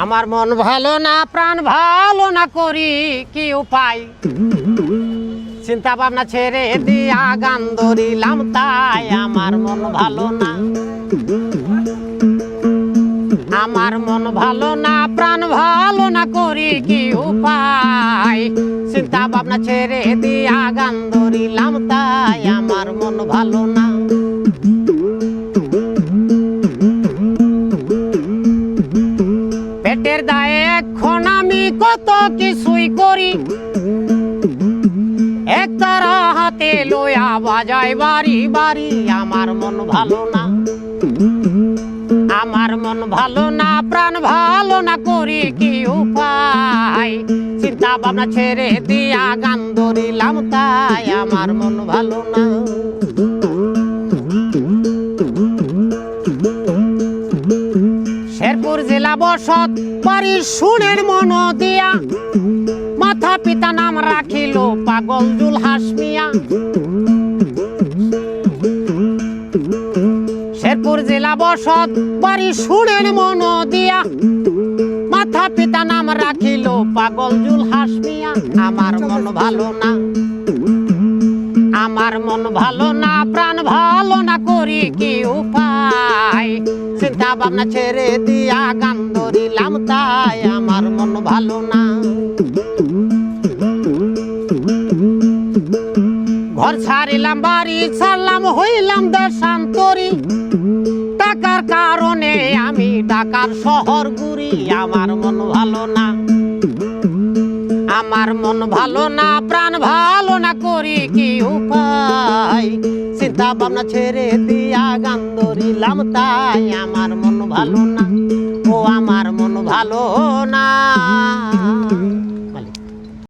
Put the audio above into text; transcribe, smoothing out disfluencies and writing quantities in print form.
আমার মন ভালো না, প্রাণ ভালো না, করি কি উপায়? চিন্তা ভাবনা ছেড়ে দিয়া গান ধরিলাম তাই। আমার মন ভালো না, আমার মন ভালো না, প্রাণ ভালো না, করি কি উপায়? চিন্তা ভাবনা ছেড়ে দিয়া গান ধরিলাম তাই। আমার মন ভালো না। পেটের দায়ে এখন আমি কত কিছুই করি, একতারা হাতে লইয়া বাজাই বাড়ি বাড়ি। আমার মন ভালো না, আমার মন ভালো না, প্রাণ ভালো না, করি কি উপায়? চিন্তা ভাবনা ছেড়ে দিয়া গান ধরিলাম তাই। আমার মন ভালো না। শেরপুর জেলা বসত বাড়ি সুনের মন দিয়া, মাথা পিতা নাম রাখিল পাগল জুলহাস মিয়া। শেরপুর জেলা বসত বাড়ি সুনের মন দিয়া, মাথা পিতা নাম রাখিল পাগল জুলহাস মিয়া। আমার মন ভালো না, আমার মন ভালো না, প্রাণ ভালো না, করি কি উপায়? চিন্তা ভাবনা ছেড়ে দিয়া গান ধরিলাম তাই। আমার মন ভালো না। ঘর ছাড়িলাম, বাড়ি ছাড়লাম, হইলাম দেশান্তরী। টাকার কারণে আমি ঢাকার শহর ঘুরি। আমার মন ভালো না, আমার মন ভালো না, প্রাণ ভালো না, করি কি উপায়? চিন্তা ভাবনা ছেড়ে দিয়া গান ধরিলাম তাই। আমার মন ভালো না, ও আমার মন ভালো না।